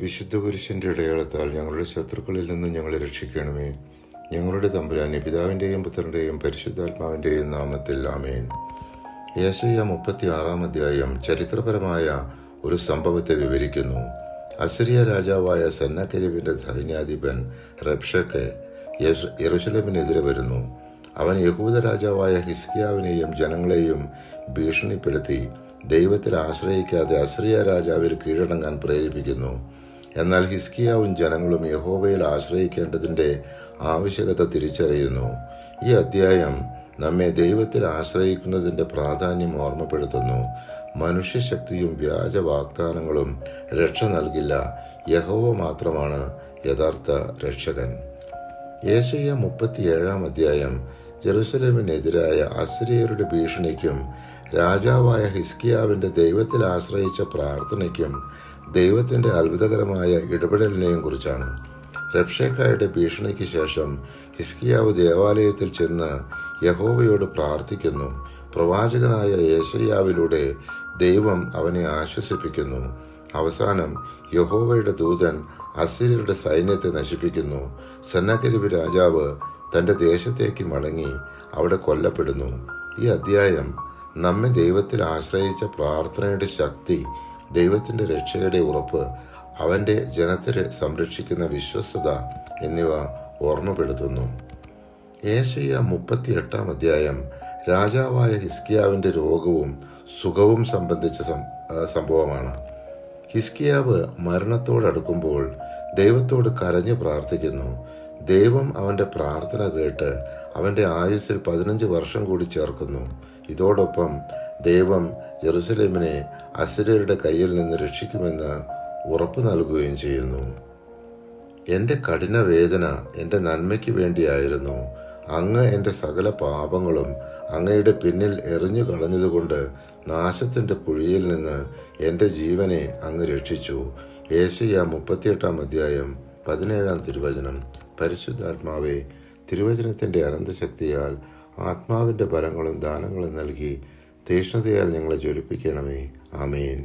വിശുദ്ധ കുരിശിൻ്റെ ഇടയാളത്താൽ ഞങ്ങളുടെ ശത്രുക്കളിൽ നിന്നും ഞങ്ങളെ രക്ഷിക്കണമേ. ഞങ്ങളുടെ തമ്പുരാനെ, പിതാവിൻ്റെയും പുത്രൻ്റെയും പരിശുദ്ധാത്മാവിൻ്റെയും നാമത്തിൽ ആമേൻ. യെശയ്യാ 36 അധ്യായം ചരിത്രപരമായ ഒരു സംഭവത്തെ വിവരിക്കുന്നു. അസിറിയ രാജാവായ സെന്നകെരീബിന്റെ സൈന്യാധിപൻ റബ്ഷാക്കെ യെരൂശലേമിനെതിരെ വരുന്നു. അവൻ യഹൂദ രാജാവായ ഹിസ്കിയാവിനെയും ജനങ്ങളെയും ഭീഷണിപ്പെടുത്തി ദൈവത്തിൽ ആശ്രയിക്കാതെ അസിറിയ രാജാവിൽ കീഴടങ്ങാൻ പ്രേരിപ്പിക്കുന്നു. എന്നാൽ ഹിസ്കിയാവും ജനങ്ങളും യഹോവയിൽ ആശ്രയിക്കേണ്ടതിന്റെ ആവശ്യകത തിരിച്ചറിയുന്നു. ഈ അധ്യായം നമ്മെ ദൈവത്തിൽ ആശ്രയിക്കുന്നതിന്റെ പ്രാധാന്യം ഓർമ്മപ്പെടുത്തുന്നു. മനുഷ്യശക്തിയും വ്യാജ വാഗ്ദാനങ്ങളും രക്ഷ നൽകില്ല. യഹോവ മാത്രമാണ് യഥാർത്ഥ രക്ഷകൻ. യെശയ്യാ 37 അധ്യായം ജെറുസലേമിനെതിരായ അസിര്യരുടെ ഭീഷണിക്കും രാജാവായ ഹിസ്കിയാവിന്റെ ദൈവത്തിൽ ആശ്രയിച്ച പ്രാർത്ഥനയ്ക്കും ദൈവത്തിന്റെ അത്ഭുതകരമായ ഇടപെടലിനെയും കുറിച്ചാണ്. റബ്ഷാക്കയുടെ ഭീഷണിക്ക് ശേഷം ഹിസ്കിയാവ് ദേവാലയത്തിൽ ചെന്ന് യഹോവയോട് പ്രാർത്ഥിക്കുന്നു. പ്രവാചകനായ യെശയ്യാവിലൂടെ ദൈവം അവനെ ആശ്വസിപ്പിക്കുന്നു. അവസാനം യഹോവയുടെ ദൂതൻ അസിര്യരുടെ സൈന്യത്തെ നശിപ്പിക്കുന്നു. സെന്നകെരീബ് രാജാവ് തന്റെ ദേശത്തേക്ക് മടങ്ങി അവിടെ കൊല്ലപ്പെടുന്നു. ഈ അധ്യായം നമ്മെ ദൈവത്തിൽ ആശ്രയിച്ച പ്രാർത്ഥനയുടെ ശക്തി, ദൈവത്തിന്റെ രക്ഷയുടെ ഉറപ്പ്, അവന്റെ ജനത്തെ സംരക്ഷിക്കുന്ന വിശ്വസ്തത എന്നിവ ഓർമ്മപ്പെടുത്തുന്നു. യെശയ്യാ 38 അധ്യായം രാജാവായ ഹിസ്കിയാവിന്റെ രോഗവും സുഖവും സംബന്ധിച്ച സംഭവമാണ്. ഹിസ്കിയാവ് മരണത്തോടടുക്കുമ്പോൾ ദൈവത്തോട് കരഞ്ഞു പ്രാർത്ഥിക്കുന്നു. ദൈവം അവന്റെ പ്രാർത്ഥന കേട്ട് അവന്റെ ആയുസ്സിൽ 15 വർഷം കൂടി ചേർക്കുന്നു. ഇതോടൊപ്പം ദൈവം ജെറുസലേമിനെ അസിര്യരുടെ കയ്യിൽ നിന്ന് രക്ഷിക്കുമെന്ന് ഉറപ്പു നൽകുകയും ചെയ്യുന്നു. എന്റെ കഠിന വേദന എന്റെ നന്മയ്ക്ക് വേണ്ടിയായിരുന്നു. അങ്ങ് എന്റെ സകല പാപങ്ങളും അങ്ങയുടെ പിന്നിൽ എറിഞ്ഞു കളഞ്ഞതുകൊണ്ട് നാശത്തിന്റെ കുഴിയിൽ നിന്ന് എന്റെ ജീവനെ അങ്ങ് രക്ഷിച്ചു. യെശയ്യാ 38 അധ്യായം 17 തിരുവചനം. പരിശുദ്ധാത്മാവേ, തിരുവചനത്തിന്റെ അനന്തശക്തിയാൽ ആത്മാവിന്റെ ഫലങ്ങളും ദാനങ്ങളും നൽകി തീഷ്ണതയാൽ ഞങ്ങളെ ജ്വലിപ്പിക്കണമേ. ആമേൻ.